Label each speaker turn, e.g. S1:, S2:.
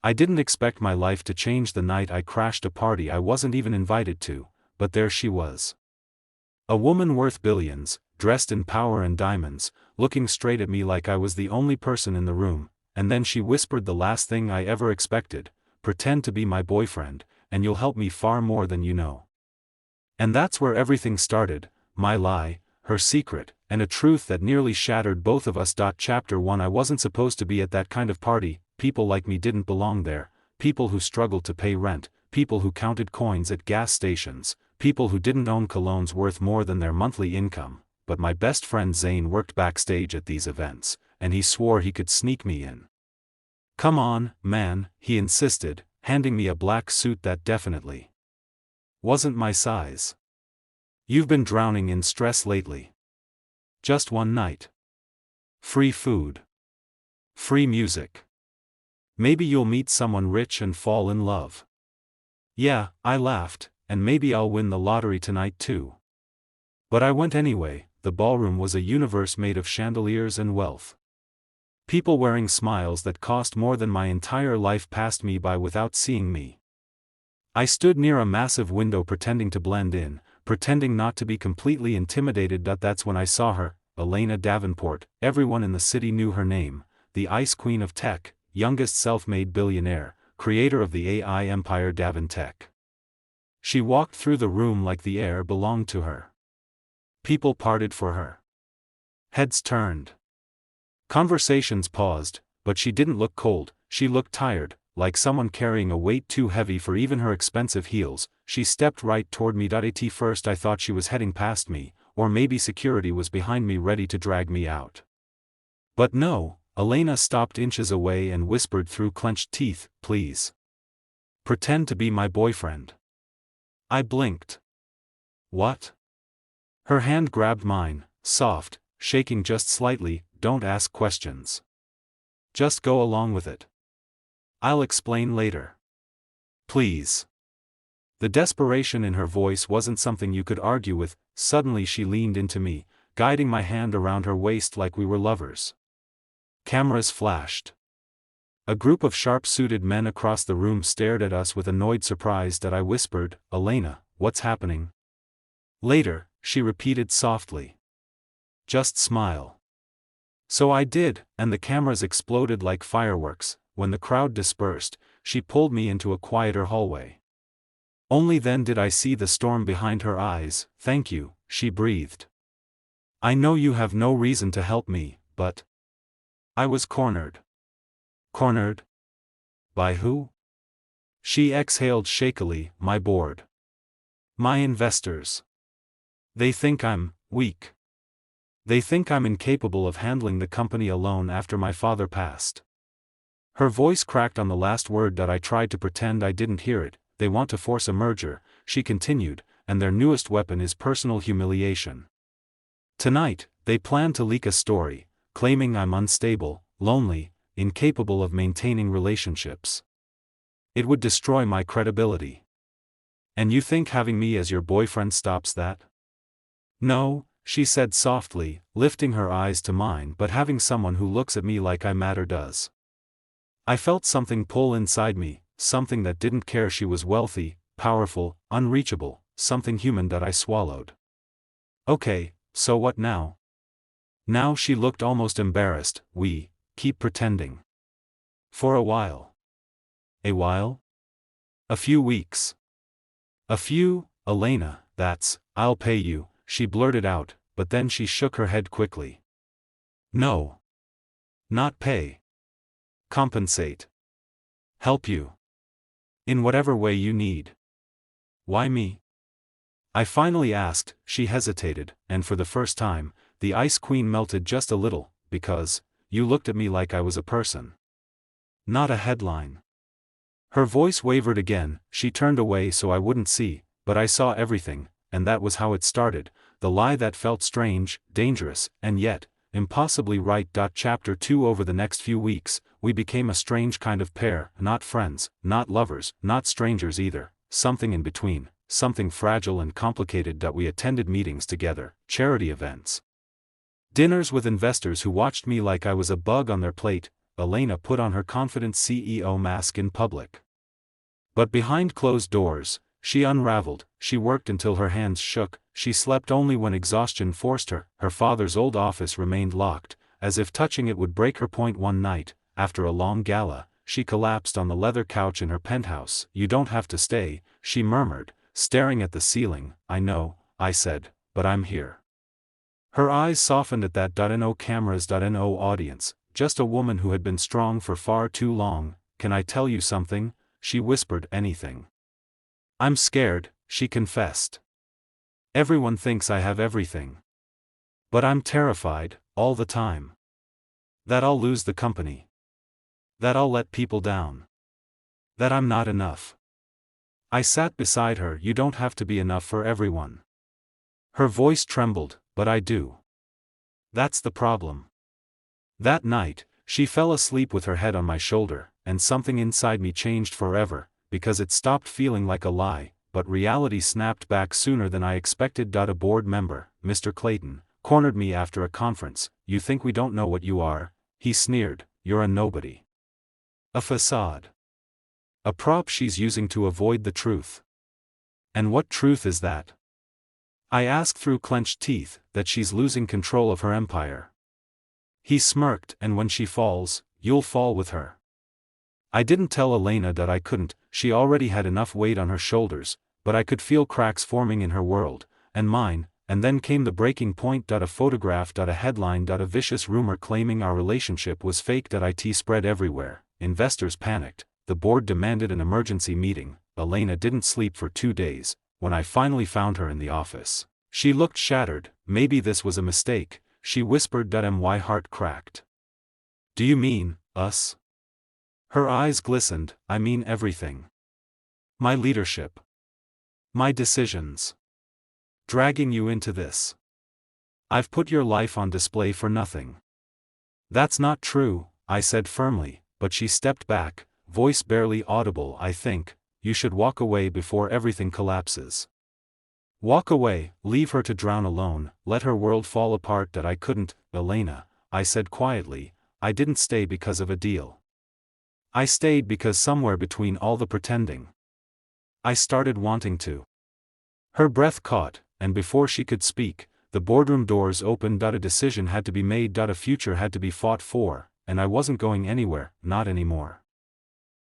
S1: I didn't expect my life to change the night I crashed a party I wasn't even invited to, but there she was. A woman worth billions, dressed in power and diamonds, looking straight at me like I was the only person in the room, and then she whispered the last thing I ever expected: pretend to be my boyfriend, and you'll help me far more than you know. And that's where everything started, my lie, her secret, and a truth that nearly shattered both of us. Chapter 1. I wasn't supposed to be at that kind of party. People like me didn't belong there, people who struggled to pay rent, people who counted coins at gas stations, people who didn't own colognes worth more than their monthly income. But my best friend Zane worked backstage at these events, and he swore he could sneak me in. "Come on, man," he insisted, handing me a black suit that definitely wasn't my size. "You've been drowning in stress lately. Just one night. Free food. Free music. Maybe you'll meet someone rich and fall in love." Yeah, I laughed, and maybe I'll win the lottery tonight too. But I went anyway. The ballroom was a universe made of chandeliers and wealth. People wearing smiles that cost more than my entire life passed me by without seeing me. I stood near a massive window pretending to blend in, pretending not to be completely intimidated. That's when I saw her, Elena Davenport. Everyone in the city knew her name, the Ice Queen of Tech, youngest self-made billionaire, creator of the AI empire Davintech. She walked through the room like the air belonged to her. People parted for her. Heads turned. Conversations paused, but she didn't look cold. She looked tired, like someone carrying a weight too heavy for even her expensive heels. She stepped right toward me. At first I thought she was heading past me, or maybe security was behind me ready to drag me out. But no, Elena stopped inches away and whispered through clenched teeth, "Please. Pretend to be my boyfriend." I blinked. "What?" Her hand grabbed mine, soft, shaking just slightly. "Don't ask questions. Just go along with it. I'll explain later. Please." The desperation in her voice wasn't something you could argue with. Suddenly she leaned into me, guiding my hand around her waist like we were lovers. Cameras flashed. A group of sharp-suited men across the room stared at us with annoyed surprise. I whispered, "Elena, what's happening?" "Later," she repeated softly. "Just smile." So I did, and the cameras exploded like fireworks. When the crowd dispersed, she pulled me into a quieter hallway. Only then did I see the storm behind her eyes. "Thank you," she breathed. "I know you have no reason to help me, but..." I was cornered. Cornered? By who? She exhaled shakily. "My board. My investors. They think I'm weak. They think I'm incapable of handling the company alone after my father passed." Her voice cracked on the last word. I tried to pretend I didn't hear it. "They want to force a merger," she continued, "and their newest weapon is personal humiliation. Tonight, they plan to leak a story, claiming I'm unstable, lonely, incapable of maintaining relationships. It would destroy my credibility. And you think having me as your boyfriend stops that?" "No," she said softly, lifting her eyes to mine, "but having someone who looks at me like I matter does." I felt something pull inside me, something that didn't care she was wealthy, powerful, unreachable, something human. I swallowed. "Okay, so what now?" Now she looked almost embarrassed. "We keep pretending. For a while." "A while?" "A few weeks." "A few, Elena, that's, I'll pay you," she blurted out, but then she shook her head quickly. "No. Not pay. Compensate. Help you. In whatever way you need." "Why me?" I finally asked. She hesitated, and for the first time, the Ice Queen melted just a little. "Because you looked at me like I was a person. Not a headline." Her voice wavered again. She turned away so I wouldn't see, but I saw everything, and that was how it started, the lie that felt strange, dangerous, and yet, impossibly right. Chapter 2. Over the next few weeks, we became a strange kind of pair, not friends, not lovers, not strangers either, something in between, something fragile and complicated. We attended meetings together, charity events, dinners with investors who watched me like I was a bug on their plate, Elena put on her confident CEO mask in public. But behind closed doors, she unraveled. She worked until her hands shook, she slept only when exhaustion forced her. Her father's old office remained locked, as if touching it would break her. One night, after a long gala, she collapsed on the leather couch in her penthouse. "You don't have to stay," she murmured, staring at the ceiling. "I know," I said, "but I'm here." Her eyes softened at that no cameras no audience, just a woman who had been strong for far too long. "Can I tell you something?" she whispered. "Anything." "I'm scared," she confessed. "Everyone thinks I have everything. But I'm terrified, all the time. That I'll lose the company. That I'll let people down. That I'm not enough." I sat beside her. "You don't have to be enough for everyone." Her voice trembled, "But I do. That's the problem." That night, she fell asleep with her head on my shoulder, and something inside me changed forever, because it stopped feeling like a lie, but reality snapped back sooner than I expected. A board member, Mr. Clayton, cornered me after a conference. "You think we don't know what you are?" he sneered. "You're a nobody. A facade. A prop she's using to avoid the truth." "And what truth is that?" I asked through clenched teeth. "That she's losing control of her empire." He smirked. "And when she falls, you'll fall with her." I didn't tell Elena that I couldn't. She already had enough weight on her shoulders, but I could feel cracks forming in her world, and mine. And then came the breaking point. A photograph. A headline. A vicious rumor claiming our relationship was fake. It spread everywhere. Investors panicked. The board demanded an emergency meeting. Elena didn't sleep for 2 days. When I finally found her in the office, she looked shattered. "Maybe this was a mistake," she whispered. My heart cracked. "Do you mean, us?" Her eyes glistened. "I mean everything. My leadership. My decisions. Dragging you into this. I've put your life on display for nothing." "That's not true," I said firmly, but she stepped back, voice barely audible. "I think you should walk away before everything collapses." "Walk away, leave her to drown alone, let her world fall apart." "I couldn't, Elena," I said quietly. "I didn't stay because of a deal. I stayed because somewhere between all the pretending, I started wanting to." Her breath caught, and before she could speak, the boardroom doors opened. A decision had to be made. A future had to be fought for, and I wasn't going anywhere, not anymore.